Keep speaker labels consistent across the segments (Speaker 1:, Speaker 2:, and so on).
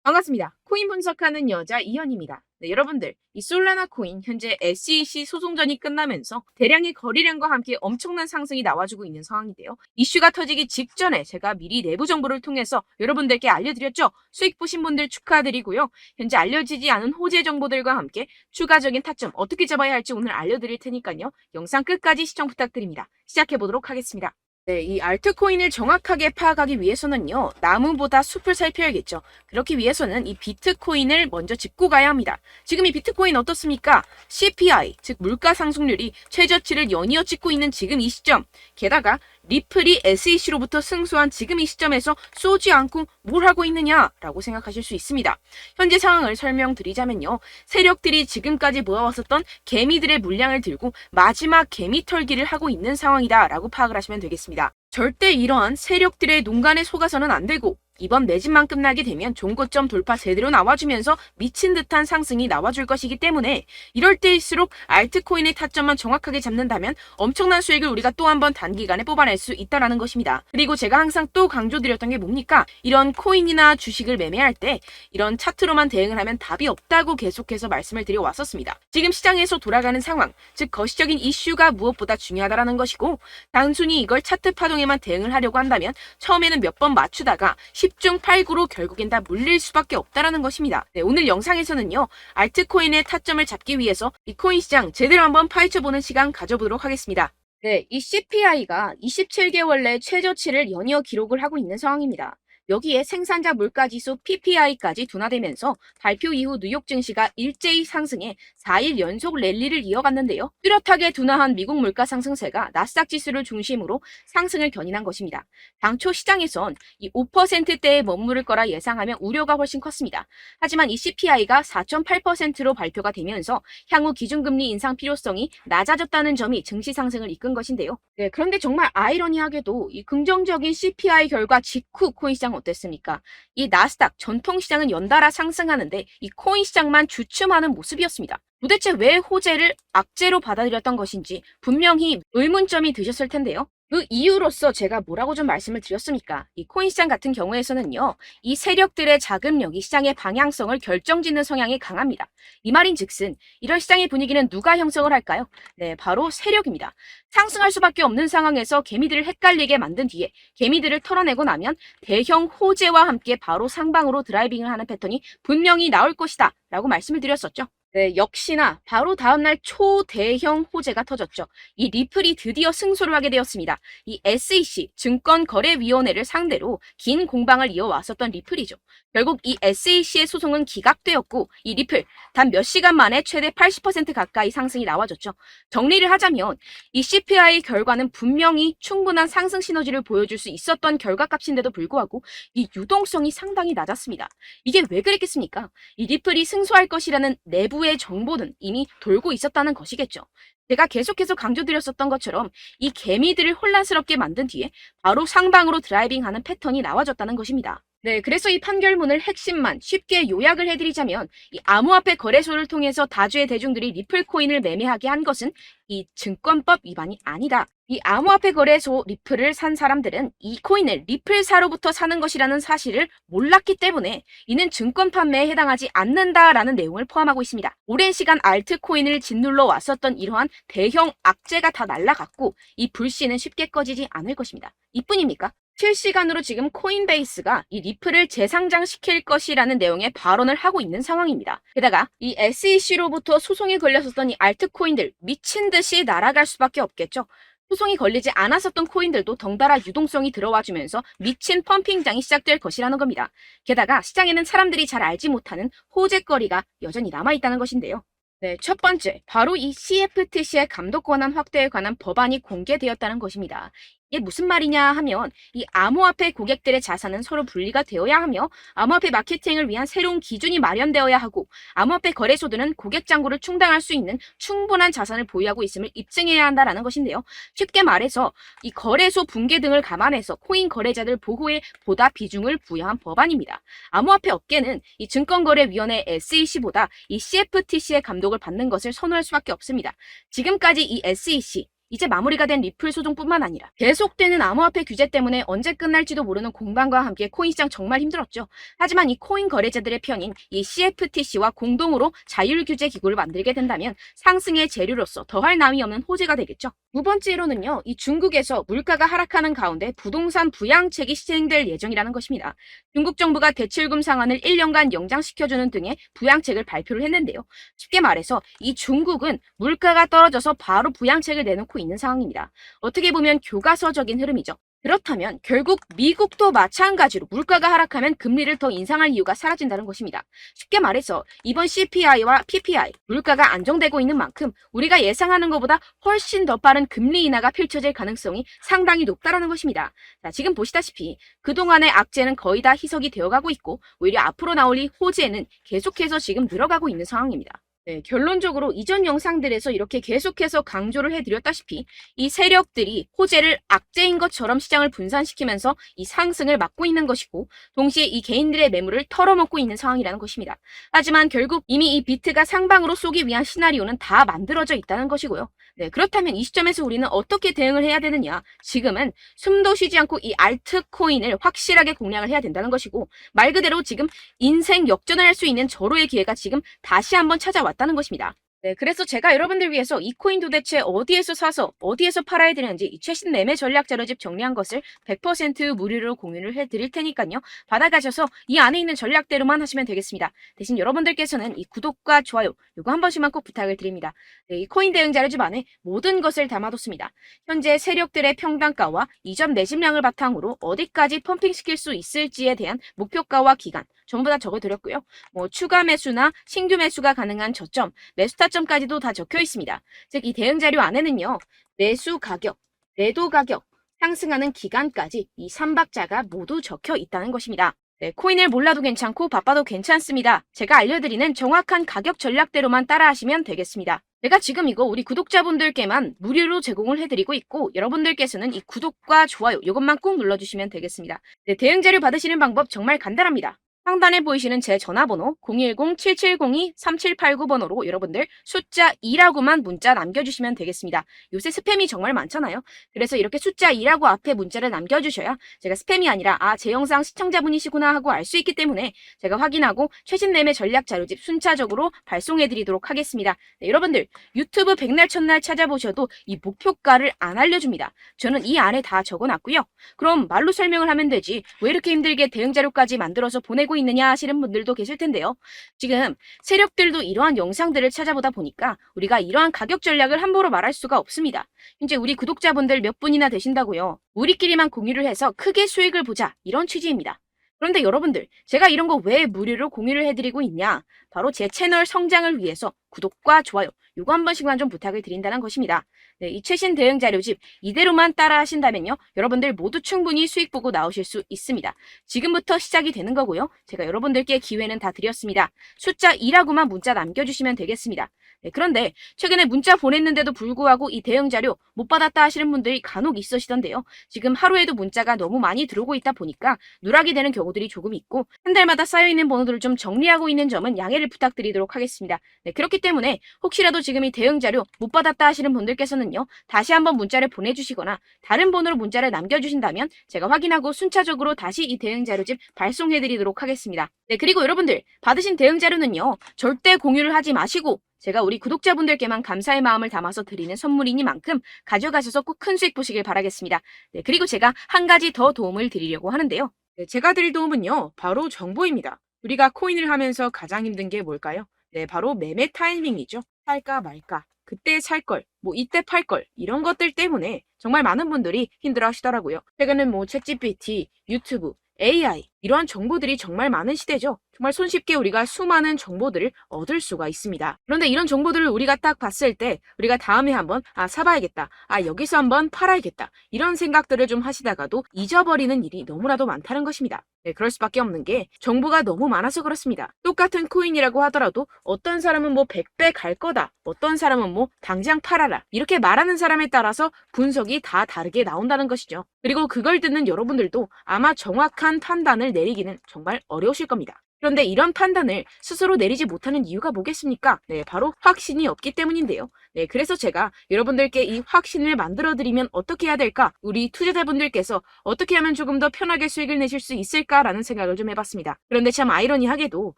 Speaker 1: 반갑습니다. 코인 분석하는 여자 이현입니다. 네, 여러분들, 이 솔라나 코인 현재 SEC 소송전이 끝나면서 대량의 거래량과 함께 엄청난 상승이 나와주고 있는 상황인데요. 이슈가 터지기 직전에 제가 미리 내부 정보를 통해서 여러분들께 알려드렸죠. 수익 보신 분들 축하드리고요. 현재 알려지지 않은 호재 정보들과 함께 추가적인 타점 어떻게 잡아야 할지 오늘 알려드릴 테니까요. 영상 끝까지 시청 부탁드립니다. 시작해보도록 하겠습니다. 네, 이 알트코인을 정확하게 파악하기 위해서는요, 나무보다 숲을 살펴야겠죠. 그렇기 위해서는 이 비트코인을 먼저 짚고 가야 합니다. 지금 이 비트코인 어떻습니까? CPI, 즉 물가 상승률이 최저치를 연이어 찍고 있는 지금 이 시점. 게다가 리플이 SEC로부터 승소한 지금 이 시점에서 쏘지 않고 뭘 하고 있느냐라고 생각하실 수 있습니다. 현재 상황을 설명드리자면요. 세력들이 지금까지 모아왔었던 개미들의 물량을 들고 마지막 개미 털기를 하고 있는 상황이다라고 파악을 하시면 되겠습니다. 절대 이러한 세력들의 농간에 속아서는 안 되고 이번 매집만 끝나게 되면 종고점 돌파 제대로 나와주면서 미친 듯한 상승이 나와줄 것이기 때문에 이럴 때일수록 알트코인의 타점만 정확하게 잡는다면 엄청난 수익을 우리가 또 한 번 단기간에 뽑아낼 수 있다는 것입니다. 그리고 제가 항상 또 강조드렸던 게 뭡니까? 이런 코인이나 주식을 매매할 때 이런 차트로만 대응을 하면 답이 없다고 계속해서 말씀을 드려왔었습니다. 지금 시장에서 돌아가는 상황, 즉 거시적인 이슈가 무엇보다 중요하다는 것이고 단순히 이걸 차트 파동에만 대응을 하려고 한다면 처음에는 몇 번 맞추다가 10중 8구로 결국엔 다 물릴 수밖에 없다는 것입니다. 네, 오늘 영상에서는요. 알트코인의 타점을 잡기 위해서 이 코인 시장 제대로 한번 파헤쳐보는 시간 가져보도록 하겠습니다. 네, 이 CPI가 27개월 내 최저치를 연이어 기록을 하고 있는 상황입니다. 여기에 생산자 물가지수 PPI까지 둔화되면서 발표 이후 뉴욕 증시가 일제히 상승해 4일 연속 랠리를 이어갔는데요. 뚜렷하게 둔화한 미국 물가 상승세가 나스닥 지수를 중심으로 상승을 견인한 것입니다. 당초 시장에선 이 5%대에 머무를 거라 예상하며 우려가 훨씬 컸습니다. 하지만 이 CPI가 4.8%로 발표가 되면서 향후 기준금리 인상 필요성이 낮아졌다는 점이 증시 상승을 이끈 것인데요. 네, 그런데 정말 아이러니하게도 이 긍정적인 CPI 결과 직후 코인 시장 어땠습니까? 이 나스닥 전통시장은 연달아 상승하는데 이 코인 시장만 주춤하는 모습이었습니다. 도대체 왜 호재를 악재로 받아들였던 것인지 분명히 의문점이 드셨을 텐데요. 그 이유로서 제가 뭐라고 좀 말씀을 드렸습니까? 이 코인 시장 같은 경우에서는요, 이 세력들의 자금력이 시장의 방향성을 결정짓는 성향이 강합니다. 이 말인즉슨 이런 시장의 분위기는 누가 형성을 할까요? 네, 바로 세력입니다. 상승할 수밖에 없는 상황에서 개미들을 헷갈리게 만든 뒤에 개미들을 털어내고 나면 대형 호재와 함께 바로 상방으로 드라이빙을 하는 패턴이 분명히 나올 것이다 라고 말씀을 드렸었죠. 네, 역시나 바로 다음날 초대형 호재가 터졌죠. 이 리플이 드디어 승소를 하게 되었습니다. 이 SEC 증권거래위원회를 상대로 긴 공방을 이어왔었던 리플이죠. 결국 이 SEC의 소송은 기각되었고 이 리플 단 몇 시간 만에 최대 80% 가까이 상승이 나와줬죠. 정리를 하자면 이 CPI 결과는 분명히 충분한 상승 시너지를 보여줄 수 있었던 결과값인데도 불구하고 이 유동성이 상당히 낮았습니다. 이게 왜 그랬겠습니까? 이 리플이 승소할 것이라는 내부의 정보는 이미 돌고 있었다는 것이겠죠. 제가 계속해서 강조드렸었던 것처럼 이 개미들을 혼란스럽게 만든 뒤에 바로 상방으로 드라이빙하는 패턴이 나와졌다는 것입니다. 네, 그래서 이 판결문을 핵심만 쉽게 요약을 해드리자면 이 암호화폐 거래소를 통해서 다주의 대중들이 리플 코인을 매매하게 한 것은 이 증권법 위반이 아니다. 이 암호화폐 거래소 리플을 산 사람들은 이 코인을 리플사로부터 사는 것이라는 사실을 몰랐기 때문에 이는 증권 판매에 해당하지 않는다라는 내용을 포함하고 있습니다. 오랜 시간 알트코인을 짓눌러 왔었던 이러한 대형 악재가 다 날아갔고 이 불씨는 쉽게 꺼지지 않을 것입니다. 이뿐입니까? 실시간으로 지금 코인베이스가 이 리플을 재상장시킬 것이라는 내용의 발언을 하고 있는 상황입니다. 게다가 이 SEC로부터 소송이 걸렸었던 이 알트코인들 미친 듯이 날아갈 수밖에 없겠죠. 소송이 걸리지 않았었던 코인들도 덩달아 유동성이 들어와주면서 미친 펌핑장이 시작될 것이라는 겁니다. 게다가 시장에는 사람들이 잘 알지 못하는 호재거리가 여전히 남아있다는 것인데요. 네, 첫 번째, 바로 이 CFTC의 감독 권한 확대에 관한 법안이 공개되었다는 것입니다. 이게 무슨 말이냐 하면 이 암호화폐 고객들의 자산은 서로 분리가 되어야 하며 암호화폐 마케팅을 위한 새로운 기준이 마련되어야 하고 암호화폐 거래소들은 고객 잔고를 충당할 수 있는 충분한 자산을 보유하고 있음을 입증해야 한다는 것인데요. 쉽게 말해서 이 거래소 붕괴 등을 감안해서 코인 거래자들 보호에 보다 비중을 부여한 법안입니다. 암호화폐 업계는 이 증권거래위원회 SEC보다 이 CFTC의 감독을 받는 것을 선호할 수밖에 없습니다. 지금까지 이 SEC 이제 마무리가 된 리플 소송뿐만 아니라 계속되는 암호화폐 규제 때문에 언제 끝날지도 모르는 공방과 함께 코인 시장 정말 힘들었죠. 하지만 이 코인 거래자들의 편인 이 CFTC와 공동으로 자율규제 기구를 만들게 된다면 상승의 재료로서 더할 나위 없는 호재가 되겠죠. 두 번째로는요, 이 중국에서 물가가 하락하는 가운데 부동산 부양책이 시행될 예정이라는 것입니다. 중국 정부가 대출금 상환을 1년간 연장시켜주는 등의 부양책을 발표를 했는데요. 쉽게 말해서 이 중국은 물가가 떨어져서 바로 부양책을 내놓고 있는 상황입니다. 어떻게 보면 교과서적인 흐름이죠. 그렇다면 결국 미국도 마찬가지로 물가가 하락하면 금리를 더 인상할 이유가 사라진다는 것입니다. 쉽게 말해서 이번 CPI와 PPI, 물가가 안정되고 있는 만큼 우리가 예상하는 것보다 훨씬 더 빠른 금리 인하가 펼쳐질 가능성이 상당히 높다는 것입니다. 자, 지금 보시다시피 그동안의 악재는 거의 다 희석이 되어가고 있고 오히려 앞으로 나올 이 호재는 계속해서 지금 늘어가고 있는 상황입니다. 네, 결론적으로 이전 영상들에서 이렇게 계속해서 강조를 해드렸다시피 이 세력들이 호재를 악재인 것처럼 시장을 분산시키면서 이 상승을 막고 있는 것이고 동시에 이 개인들의 매물을 털어먹고 있는 상황이라는 것입니다. 하지만 결국 이미 이 비트가 상방으로 쏘기 위한 시나리오는 다 만들어져 있다는 것이고요. 네, 그렇다면 이 시점에서 우리는 어떻게 대응을 해야 되느냐? 지금은 숨도 쉬지 않고 이 알트코인을 확실하게 공략을 해야 된다는 것이고 말 그대로 지금 인생 역전을 할 수 있는 절호의 기회가 지금 다시 한번 찾아왔다는 것입니다. 네, 그래서 제가 여러분들 위해서 이 코인 도대체 어디에서 사서 어디에서 팔아야 되는지 이 최신 매매 전략 자료집 정리한 것을 100% 무료로 공유를 해드릴 테니까요. 받아가셔서 이 안에 있는 전략대로만 하시면 되겠습니다. 대신 여러분들께서는 이 구독과 좋아요 요거 한 번씩만 꼭 부탁을 드립니다. 네, 이 코인 대응 자료집 안에 모든 것을 담아뒀습니다. 현재 세력들의 평단가와 이점 내집량을 바탕으로 어디까지 펌핑시킬 수 있을지에 대한 목표가와 기간 전부 다 적어드렸고요. 추가 매수나 신규 매수가 가능한 저점, 매수 타점까지도 다 적혀 있습니다. 즉, 이 대응 자료 안에는요, 매수 가격, 매도 가격, 상승하는 기간까지 이 3박자가 모두 적혀 있다는 것입니다. 네, 코인을 몰라도 괜찮고 바빠도 괜찮습니다. 제가 알려드리는 정확한 가격 전략대로만 따라하시면 되겠습니다. 제가 지금 이거 우리 구독자분들께만 무료로 제공을 해드리고 있고 여러분들께서는 이 구독과 좋아요 이것만 꼭 눌러주시면 되겠습니다. 네, 대응 자료 받으시는 방법 정말 간단합니다. 상단에 보이시는 제 전화번호 010-7702-3789번호로 여러분들 숫자 2라고만 문자 남겨주시면 되겠습니다. 요새 스팸이 정말 많잖아요. 그래서 이렇게 숫자 2라고 앞에 문자를 남겨주셔야 제가 스팸이 아니라 제 영상 시청자분이시구나 하고 알 수 있기 때문에 제가 확인하고 최신 매매 전략 자료집 순차적으로 발송해드리도록 하겠습니다. 네, 여러분들 유튜브 백날 첫날 찾아보셔도 이 목표가를 안 알려줍니다. 저는 이 안에 다 적어놨고요. 그럼 말로 설명을 하면 되지 왜 이렇게 힘들게 대응 자료까지 만들어서 보내고 있느냐 하시는 분들도 계실 텐데요. 지금 세력들도 이러한 영상들을 찾아보다 보니까 우리가 이러한 가격 전략을 함부로 말할 수가 없습니다. 현재 우리 구독자분들 몇 분이나 되신다고요. 우리끼리만 공유를 해서 크게 수익을 보자 이런 취지입니다. 그런데 여러분들 제가 이런 거 왜 무료로 공유를 해드리고 있냐? 바로 제 채널 성장을 위해서 구독과 좋아요 요거 한 번씩만 좀 부탁을 드린다는 것입니다. 네, 이 최신 대응 자료집 이대로만 따라 하신다면요. 여러분들 모두 충분히 수익 보고 나오실 수 있습니다. 지금부터 시작이 되는 거고요. 제가 여러분들께 기회는 다 드렸습니다. 숫자 2라고만 문자 남겨주시면 되겠습니다. 네, 그런데 최근에 문자 보냈는데도 불구하고 이 대응 자료 못 받았다 하시는 분들이 간혹 있으시던데요. 지금 하루에도 문자가 너무 많이 들어오고 있다 보니까 누락이 되는 경우들이 조금 있고 한 달마다 쌓여있는 번호들을 좀 정리하고 있는 점은 양해를 부탁드리도록 하겠습니다. 네, 그렇기 때문에 혹시라도 지금 이 대응 자료 못 받았다 하시는 분들께서는요. 다시 한번 문자를 보내주시거나 다른 번호로 문자를 남겨주신다면 제가 확인하고 순차적으로 다시 이 대응 자료집 발송해드리도록 하겠습니다. 네, 그리고 여러분들 받으신 대응 자료는요. 절대 공유를 하지 마시고 제가 우리 구독자분들께만 감사의 마음을 담아서 드리는 선물이니만큼 가져가셔서 꼭 큰 수익 보시길 바라겠습니다. 네, 그리고 제가 한 가지 더 도움을 드리려고 하는데요. 네, 제가 드릴 도움은요. 바로 정보입니다. 우리가 코인을 하면서 가장 힘든 게 뭘까요? 네, 바로 매매 타이밍이죠. 살까 말까, 그때 살 걸, 이때 팔 걸, 이런 것들 때문에 정말 많은 분들이 힘들어 하시더라고요. 최근은 챗GPT, 유튜브, AI 이러한 정보들이 정말 많은 시대죠. 정말 손쉽게 우리가 수많은 정보들을 얻을 수가 있습니다. 그런데 이런 정보들을 우리가 딱 봤을 때 우리가 다음에 한번 사봐야겠다. 여기서 한번 팔아야겠다. 이런 생각들을 좀 하시다가도 잊어버리는 일이 너무나도 많다는 것입니다. 네, 그럴 수밖에 없는 게 정보가 너무 많아서 그렇습니다. 똑같은 코인이라고 하더라도 어떤 사람은 100배 갈 거다. 어떤 사람은 당장 팔아라. 이렇게 말하는 사람에 따라서 분석이 다 다르게 나온다는 것이죠. 그리고 그걸 듣는 여러분들도 아마 정확한 판단을 내리기는 정말 어려우실 겁니다. 그런데 이런 판단을 스스로 내리지 못하는 이유가 뭐겠습니까? 네, 바로 확신이 없기 때문인데요. 네, 그래서 제가 여러분들께 이 확신을 만들어드리면 어떻게 해야 될까? 우리 투자자분들께서 어떻게 하면 조금 더 편하게 수익을 내실 수 있을까라는 생각을 좀 해봤습니다. 그런데 참 아이러니하게도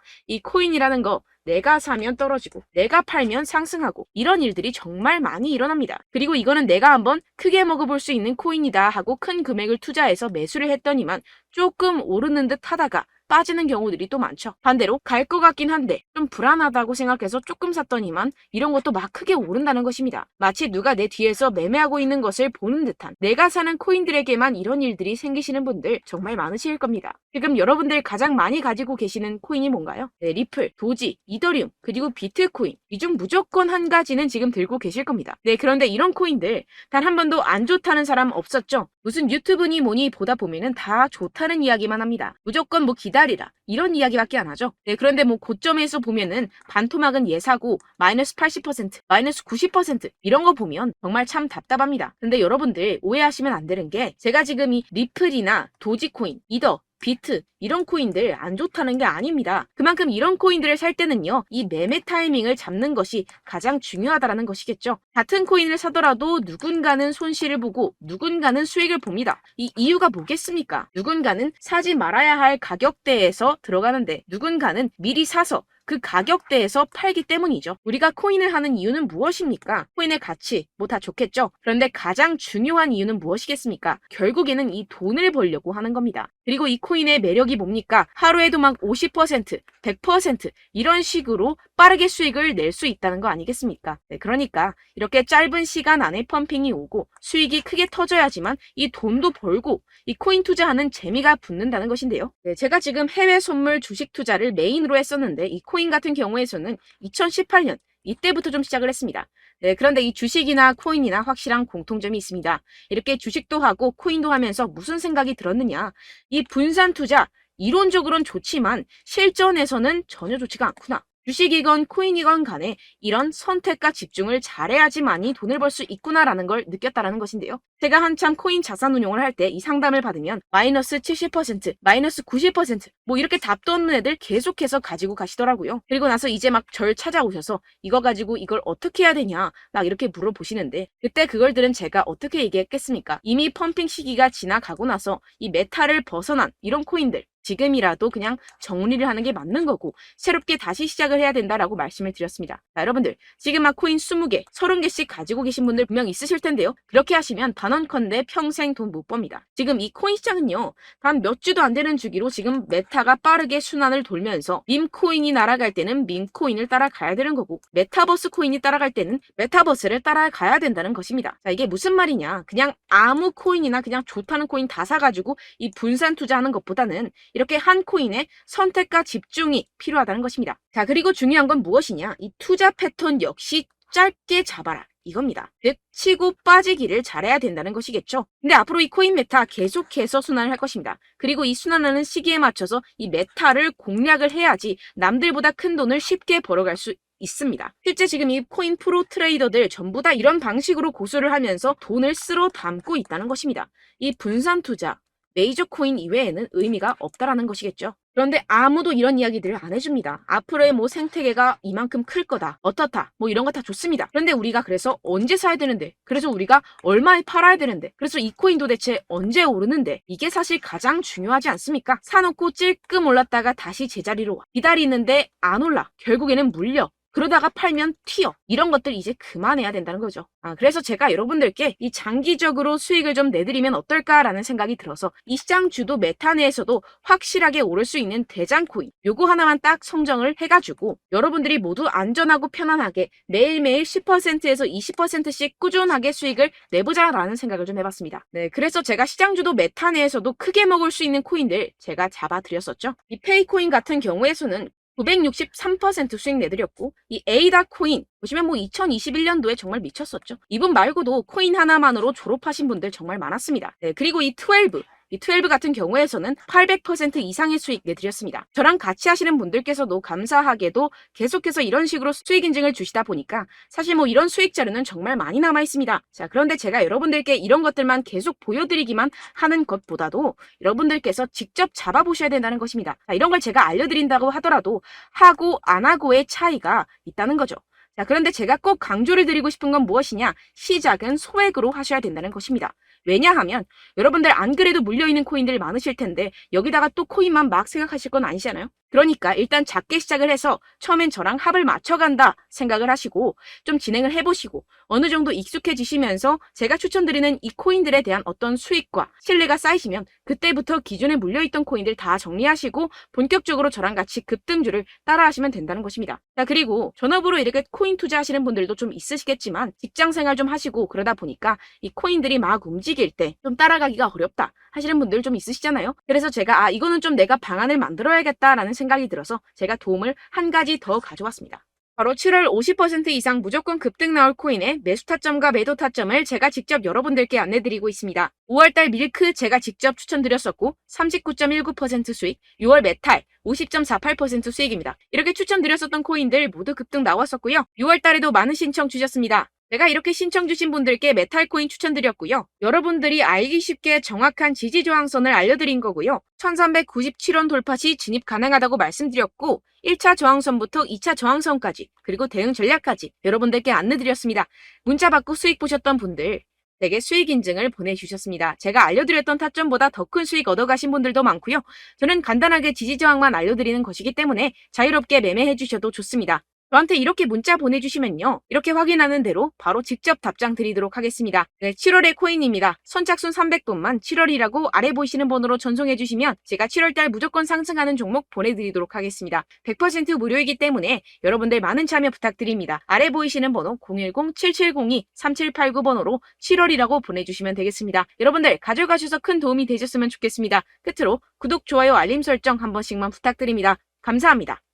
Speaker 1: 이 코인이라는 거 내가 사면 떨어지고 내가 팔면 상승하고 이런 일들이 정말 많이 일어납니다. 그리고 이거는 내가 한번 크게 먹어볼 수 있는 코인이다 하고 큰 금액을 투자해서 매수를 했더니만 조금 오르는 듯 하다가 빠지는 경우들이 또 많죠. 반대로 갈 것 같긴 한데 좀 불안하다고 생각해서 조금 샀더니만 이런 것도 막 크게 오른다는 것입니다. 마치 누가 내 뒤에서 매매하고 있는 것을 보는 듯한, 내가 사는 코인들에게만 이런 일들이 생기시는 분들 정말 많으실 겁니다. 지금 여러분들 가장 많이 가지고 계시는 코인이 뭔가요? 네, 리플, 도지, 이더리움, 그리고 비트코인. 이 중 무조건 한 가지는 지금 들고 계실 겁니다. 네, 그런데 이런 코인들 단 한 번도 안 좋다는 사람 없었죠? 무슨 유튜브니 뭐니 보다 보면은 다 좋다는 이야기만 합니다. 무조건 뭐 기다리라 이런 이야기밖에 안 하죠. 네, 그런데 뭐 고점에서 보면은 반토막은 예사고 마이너스 80%, 마이너스 90% 이런 거 보면 정말 참 답답합니다. 근데 여러분들 오해하시면 안 되는 게, 제가 지금 이 리플이나 도지코인, 이더, 비트 이런 코인들 안 좋다는 게 아닙니다. 그만큼 이런 코인들을 살 때는요, 이 매매 타이밍을 잡는 것이 가장 중요하다는 것이겠죠. 같은 코인을 사더라도 누군가는 손실을 보고 누군가는 수익을 봅니다. 이 이유가 뭐겠습니까? 누군가는 사지 말아야 할 가격대에서 들어가는데 누군가는 미리 사서 그 가격대에서 팔기 때문이죠. 우리가 코인을 하는 이유는 무엇입니까? 코인의 가치, 뭐 다 좋겠죠? 그런데 가장 중요한 이유는 무엇이겠습니까? 결국에는 이 돈을 벌려고 하는 겁니다. 그리고 이 코인의 매력이 뭡니까? 하루에도 막 50%, 100% 이런 식으로 빠르게 수익을 낼 수 있다는 거 아니겠습니까? 네, 그러니까 이렇게 짧은 시간 안에 펌핑이 오고 수익이 크게 터져야지만 이 돈도 벌고 이 코인 투자하는 재미가 붙는다는 것인데요. 네, 제가 지금 해외 선물 주식 투자를 메인으로 했었는데 이 코인 같은 경우에서는 2018년 이때부터 좀 시작을 했습니다. 네, 그런데 이 주식이나 코인이나 확실한 공통점이 있습니다. 이렇게 주식도 하고 코인도 하면서 무슨 생각이 들었느냐? 이 분산 투자, 이론적으로는 좋지만 실전에서는 전혀 좋지가 않구나. 주식이건 코인이건 간에 이런 선택과 집중을 잘해야지만이 돈을 벌 수 있구나라는 걸 느꼈다라는 것인데요. 제가 한참 코인 자산 운용을 할 때 이 상담을 받으면 마이너스 70%, 마이너스 90% 뭐 이렇게 답도 없는 애들 계속해서 가지고 가시더라고요. 그리고 나서 이제 막 절 찾아오셔서 이거 가지고 이걸 어떻게 해야 되냐 막 이렇게 물어보시는데, 그때 그걸 들은 제가 어떻게 얘기했겠습니까? 이미 펌핑 시기가 지나가고 나서 이 메타를 벗어난 이런 코인들 지금이라도 그냥 정리를 하는 게 맞는 거고 새롭게 다시 시작을 해야 된다라고 말씀을 드렸습니다. 자, 여러분들 지금 막 코인 20개, 30개씩 가지고 계신 분들 분명 있으실 텐데요. 그렇게 하시면 단언컨대 평생 돈 못 법니다. 지금 이 코인 시장은요, 단 몇 주도 안 되는 주기로 지금 메타가 빠르게 순환을 돌면서 밈코인이 날아갈 때는 밈코인을 따라가야 되는 거고 메타버스 코인이 따라갈 때는 메타버스를 따라가야 된다는 것입니다. 자, 이게 무슨 말이냐? 그냥 아무 코인이나 그냥 좋다는 코인 다 사가지고 이 분산 투자하는 것보다는 이렇게 한 코인에 선택과 집중이 필요하다는 것입니다. 자, 그리고 중요한 건 무엇이냐? 이 투자 패턴 역시 짧게 잡아라. 이겁니다. 즉 치고 빠지기를 잘해야 된다는 것이겠죠. 근데 앞으로 이 코인 메타 계속해서 순환을 할 것입니다. 그리고 이 순환하는 시기에 맞춰서 이 메타를 공략을 해야지 남들보다 큰 돈을 쉽게 벌어갈 수 있습니다. 실제 지금 이 코인 프로 트레이더들 전부 다 이런 방식으로 고수를 하면서 돈을 쓸어 담고 있다는 것입니다. 이 분산 투자, 메이저 코인 이외에는 의미가 없다라는 것이겠죠. 그런데 아무도 이런 이야기들을 안 해줍니다. 앞으로의 뭐 생태계가 이만큼 클 거다, 어떻다, 뭐 이런 거 다 좋습니다. 그런데 우리가 그래서 언제 사야 되는데, 그래서 우리가 얼마에 팔아야 되는데, 그래서 이 코인 도대체 언제 오르는데, 이게 사실 가장 중요하지 않습니까? 사놓고 찔끔 올랐다가 다시 제자리로 와. 기다리는데 안 올라. 결국에는 물려. 그러다가 팔면 튀어. 이런 것들 이제 그만해야 된다는 거죠. 그래서 제가 여러분들께 이 장기적으로 수익을 좀 내드리면 어떨까라는 생각이 들어서 이 시장 주도 메타 내에서도 확실하게 오를 수 있는 대장 코인 요거 하나만 딱 선정을 해가지고 여러분들이 모두 안전하고 편안하게 매일매일 10%에서 20%씩 꾸준하게 수익을 내보자라는 생각을 좀 해봤습니다. 네, 그래서 제가 시장 주도 메타 내에서도 크게 먹을 수 있는 코인들 제가 잡아드렸었죠. 이 페이코인 같은 경우에서는 963% 수익 내드렸고, 이 에이다 코인 보시면 뭐 2021년도에 정말 미쳤었죠. 이분 말고도 코인 하나만으로 졸업하신 분들 정말 많았습니다. 네, 그리고 이 12 이 12 같은 경우에서는 800% 이상의 수익 내드렸습니다. 저랑 같이 하시는 분들께서도 감사하게도 계속해서 이런 식으로 수익 인증을 주시다 보니까 사실 뭐 이런 수익 자료는 정말 많이 남아 있습니다. 자, 그런데 제가 여러분들께 이런 것들만 계속 보여드리기만 하는 것보다도 여러분들께서 직접 잡아보셔야 된다는 것입니다. 자, 이런 걸 제가 알려드린다고 하더라도 하고 안 하고의 차이가 있다는 거죠. 자, 그런데 제가 꼭 강조를 드리고 싶은 건 무엇이냐? 시작은 소액으로 하셔야 된다는 것입니다. 왜냐하면 여러분들 안 그래도 물려있는 코인들 많으실 텐데 여기다가 또 코인만 막 생각하실 건 아니잖아요. 그러니까 일단 작게 시작을 해서 처음엔 저랑 합을 맞춰간다 생각을 하시고 좀 진행을 해보시고 어느 정도 익숙해지시면서 제가 추천드리는 이 코인들에 대한 어떤 수익과 신뢰가 쌓이시면 그때부터 기존에 물려있던 코인들 다 정리하시고 본격적으로 저랑 같이 급등주를 따라하시면 된다는 것입니다. 자, 그리고 전업으로 이렇게 코인 투자하시는 분들도 좀 있으시겠지만 직장 생활 좀 하시고 그러다 보니까 이 코인들이 막 움직일 때 좀 따라가기가 어렵다 하시는 분들 좀 있으시잖아요. 그래서 제가 이거는 좀 내가 방안을 만들어야겠다라는 생각이 들어서 제가 도움을 한 가지 더 가져왔습니다. 바로 7월 50% 이상 무조건 급등 나올 코인의 매수 타점과 매도 타점을 제가 직접 여러분들께 안내드리고 있습니다. 5월달 밀크 제가 직접 추천드렸었고 39.19% 수익, 6월 메탈 50.48% 수익입니다. 이렇게 추천드렸었던 코인들 모두 급등 나왔었고요. 6월달에도 많은 신청 주셨습니다. 제가 이렇게 신청 주신 분들께 메탈코인 추천드렸고요. 여러분들이 알기 쉽게 정확한 지지저항선을 알려드린 거고요. 1397원 돌파 시 진입 가능하다고 말씀드렸고 1차 저항선부터 2차 저항선까지 그리고 대응 전략까지 여러분들께 안내드렸습니다. 문자 받고 수익 보셨던 분들 되게 수익 인증을 보내주셨습니다. 제가 알려드렸던 타점보다 더 큰 수익 얻어가신 분들도 많고요. 저는 간단하게 지지저항만 알려드리는 것이기 때문에 자유롭게 매매해 주셔도 좋습니다. 저한테 이렇게 문자 보내주시면요. 이렇게 확인하는 대로 바로 직접 답장 드리도록 하겠습니다. 네, 7월의 코인입니다. 선착순 300분만 7월이라고 아래 보이시는 번호로 전송해 주시면 제가 7월달 무조건 상승하는 종목 보내드리도록 하겠습니다. 100% 무료이기 때문에 여러분들 많은 참여 부탁드립니다. 아래 보이시는 번호 010-7702-3789번호로 7월이라고 보내주시면 되겠습니다. 여러분들 가져가셔서 큰 도움이 되셨으면 좋겠습니다. 끝으로 구독, 좋아요, 알림 설정 한 번씩만 부탁드립니다. 감사합니다.